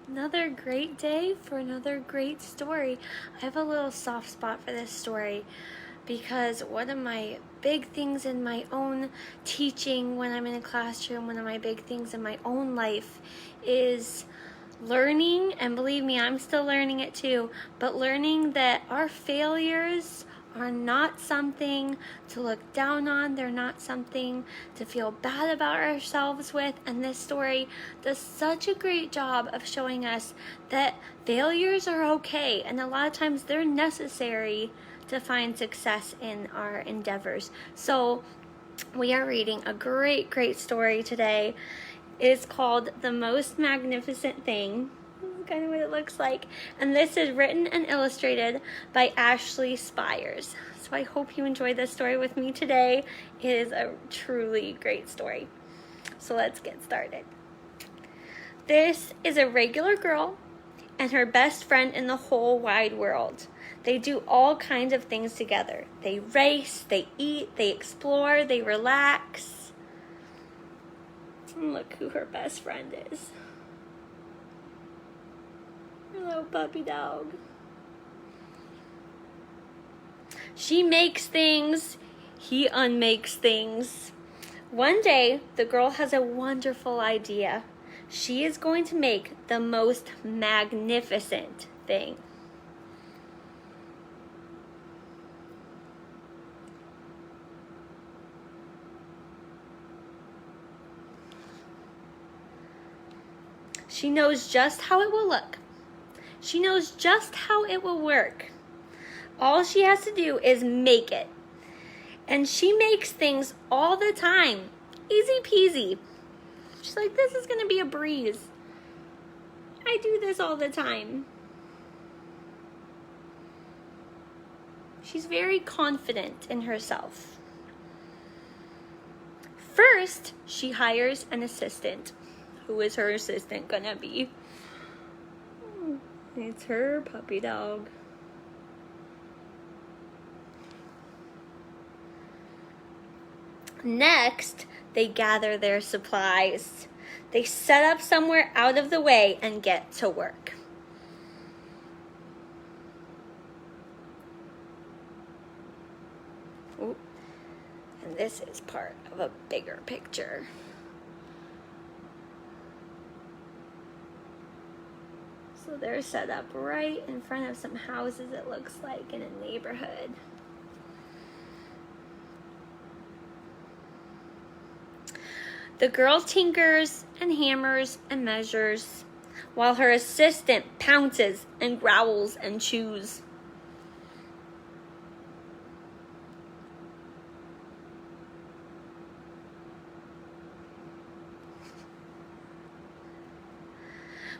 Another great day for another great story. I have a little soft spot for this story because one of my big things in my own teaching when I'm in a classroom, one of my big things in my own life is learning, and believe me, I'm still learning it too, but learning that our failures are not something to look down on. They're not something to feel bad about ourselves with. And this story does such a great job of showing us that failures are okay. And a lot of times they're necessary to find success in our endeavors. So we are reading a great, great story today. It is called The Most Magnificent Thing. This is kind of what it looks like. And this is written and illustrated by Ashley Spires. So I hope you enjoy this story with me today. It is a truly great story. So let's get started. This is a regular girl and her best friend in the whole wide world. They do all kinds of things together. They race, they eat, they explore, they relax. And look who her best friend is. Her little puppy dog. She makes things, he unmakes things. One day, the girl has a wonderful idea. She is going to make the most magnificent thing. She knows just how it will look. She knows just how it will work. All she has to do is make it. And she makes things all the time. Easy peasy. She's like, this is going to be a breeze. I do this all the time. She's very confident in herself. First, she hires an assistant. Who is her assistant gonna be? It's her puppy dog. Next, they gather their supplies. They set up somewhere out of the way and get to work. Ooh. And this is part of a bigger picture. So they're set up right in front of some houses, it looks like, in a neighborhood. The girl tinkers and hammers and measures, while her assistant pounces and growls and chews.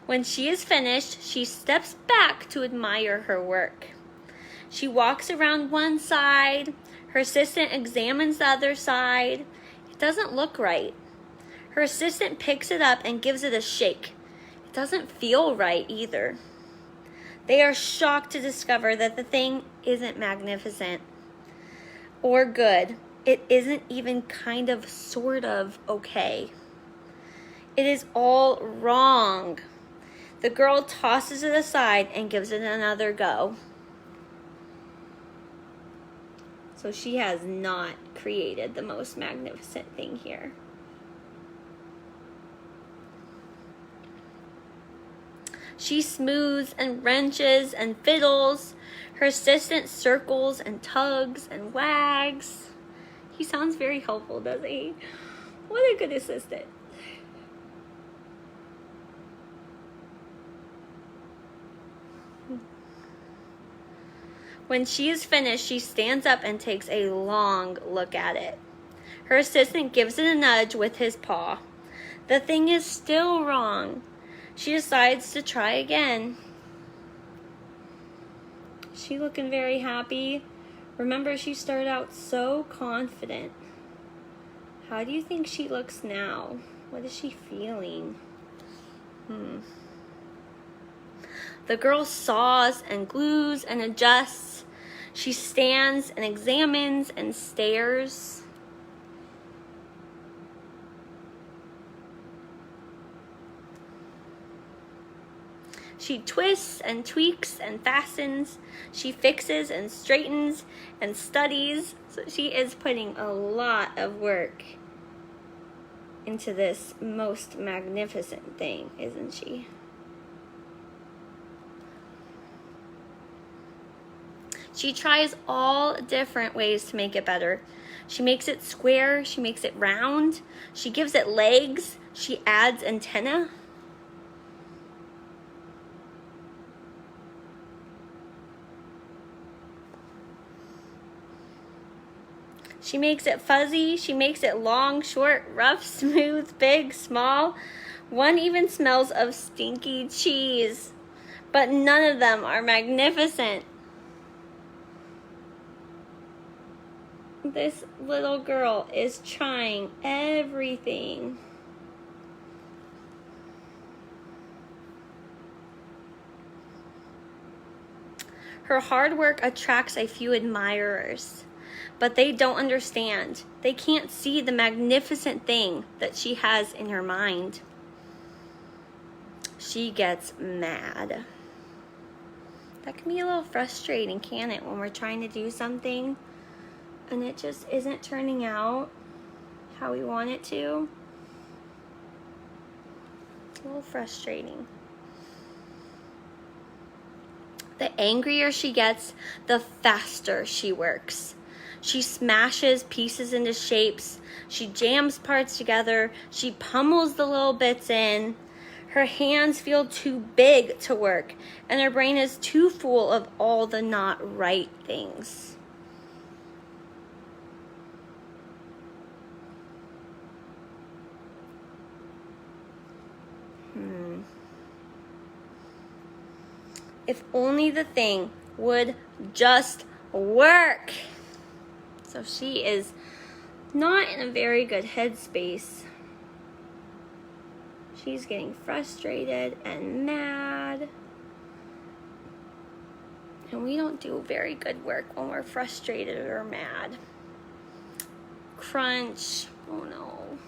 When she is finished, she steps back to admire her work. She walks around one side. Her assistant examines the other side. It doesn't look right. Her assistant picks it up and gives it a shake. It doesn't feel right either. They are shocked to discover that the thing isn't magnificent or good. It isn't even kind of, sort of okay. It is all wrong. The girl tosses it aside and gives it another go. So she has not created the most magnificent thing here. She smooths and wrenches and fiddles. Her assistant circles and tugs and wags. He sounds very helpful, doesn't he? What a good assistant. When she is finished, she stands up and takes a long look at it. Her assistant gives it a nudge with his paw. The thing is still wrong. She decides to try again. She looking very happy. Remember, she started out so confident. How do you think she looks now? What is she feeling? The girl saws and glues and adjusts. She stands and examines and stares. She twists and tweaks and fastens. She fixes and straightens and studies. So she is putting a lot of work into this most magnificent thing, isn't she? She tries all different ways to make it better. She makes it square, she makes it round, she gives it legs, she adds antenna. She makes it fuzzy, she makes it long, short, rough, smooth, big, small. One even smells of stinky cheese, but none of them are magnificent. This little girl is trying everything. Her hard work attracts a few admirers, but they don't understand. They can't see the magnificent thing that she has in her mind. She gets mad. That can be a little frustrating, can't it, when we're trying to do something and it just isn't turning out how we want it to? It's a little frustrating. The angrier she gets, the faster she works. She smashes pieces into shapes. She jams parts together. She pummels the little bits in. Her hands feel too big to work, and her brain is too full of all the not right things. If only the thing would just work. So she is not in a very good headspace. She's getting frustrated and mad. And we don't do very good work when we're frustrated or mad. Crunch. Oh no.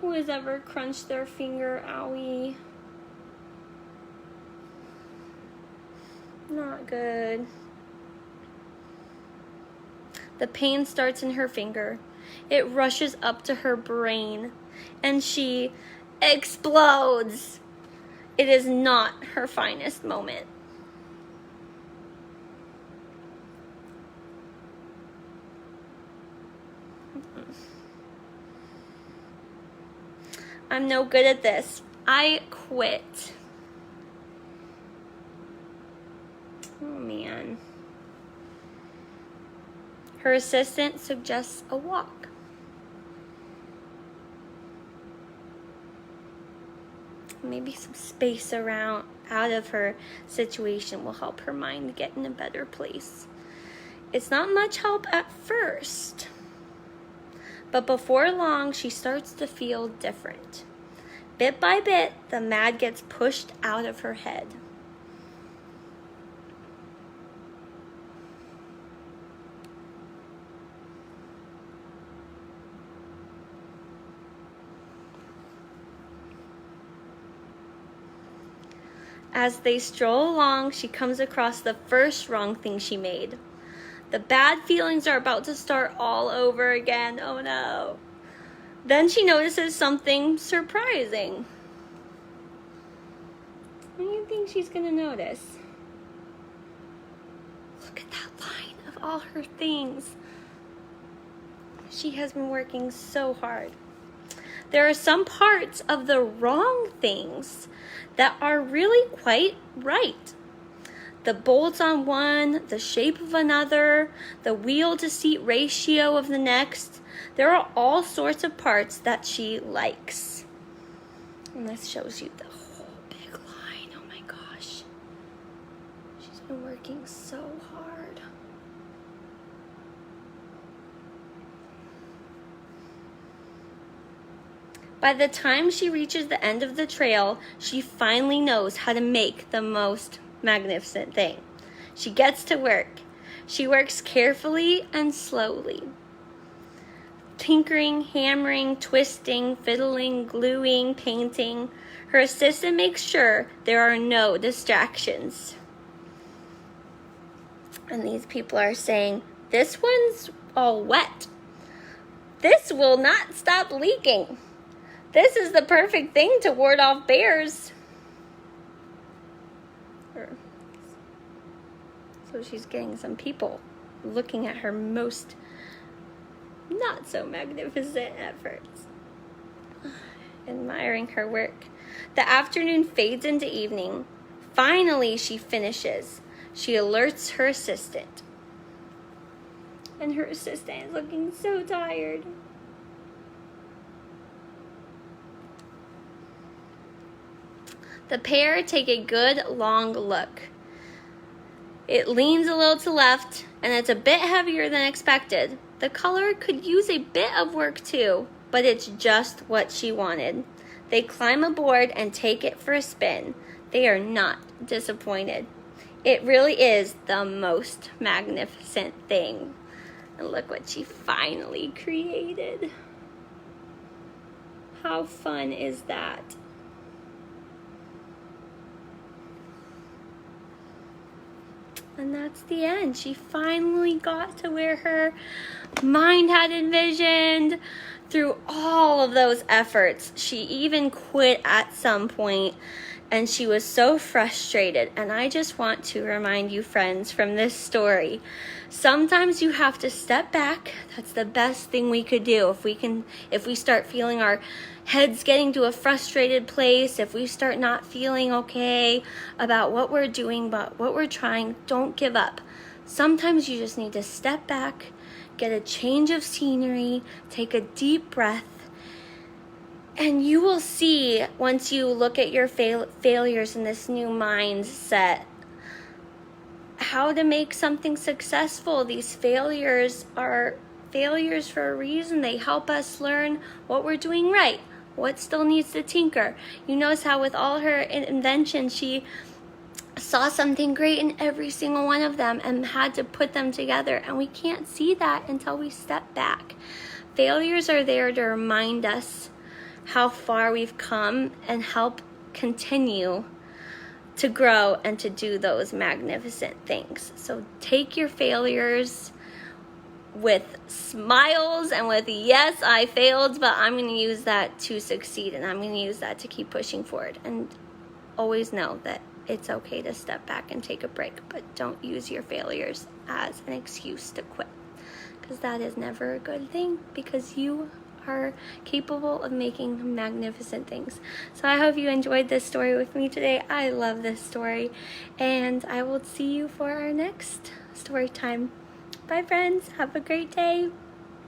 Who has ever crunched their finger? Owie. Not good. The pain starts in her finger. It rushes up to her brain, and she explodes. It is not her finest moment. I'm no good at this. I quit. Oh man. Her assistant suggests a walk. Maybe some space out of her situation will help her mind get in a better place. It's not much help at first, but before long she starts to feel different. Bit by bit, the mad gets pushed out of her head. As they stroll along, she comes across the first wrong thing she made. The bad feelings are about to start all over again. Oh no. Then she notices something surprising. What do you think she's going to notice? Look at that line of all her things. She has been working so hard. There are some parts of the wrong things that are really quite right. The bolts on one, the shape of another, the wheel to seat ratio of the next. There are all sorts of parts that she likes. And this shows you the whole big line. Oh my gosh. She's been working so hard. By the time she reaches the end of the trail, she finally knows how to make the most magnificent thing. She gets to work. She works carefully and slowly. tinkering, hammering, twisting, fiddling, gluing, painting. Her assistant makes sure there are no distractions. And these people are saying, this one's all wet. This will not stop leaking. This is the perfect thing to ward off bears. So she's getting some people looking at her most not so magnificent efforts, admiring her work. The afternoon fades into evening. Finally, she finishes. She alerts her assistant. And her assistant is looking so tired. The pair take a good long look. It leans a little to left, and it's a bit heavier than expected. The color could use a bit of work too, but it's just what she wanted. They climb aboard and take it for a spin. They are not disappointed. It really is the most magnificent thing. And look what she finally created. How fun is that? And that's the end. She finally got to where her mind had envisioned. Through all of those efforts, she even quit at some point, and she was so frustrated. And I just want to remind you, friends, from this story, sometimes you have to step back. That's the best thing we could do. If we start feeling our heads getting to a frustrated place, if we start not feeling okay about what we're doing, but what we're trying, don't give up. Sometimes you just need to step back, get a change of scenery, take a deep breath, and you will see, once you look at your failures in this new mindset, how to make something successful. These failures are failures for a reason. They help us learn what we're doing right, what still needs to tinker. You notice how with all her inventions, she saw something great in every single one of them and had to put them together. And we can't see that until we step back. Failures are there to remind us how far we've come and help continue to grow and to do those magnificent things. So take your failures with smiles and with, yes, I failed, but I'm going to use that to succeed, and I'm going to use that to keep pushing forward. And always know that it's okay to step back and take a break, but don't use your failures as an excuse to quit, because that is never a good thing, because you are capable of making magnificent things. So I hope you enjoyed this story with me today. I love this story, and I will see you for our next story time. Bye, friends. Have a great day.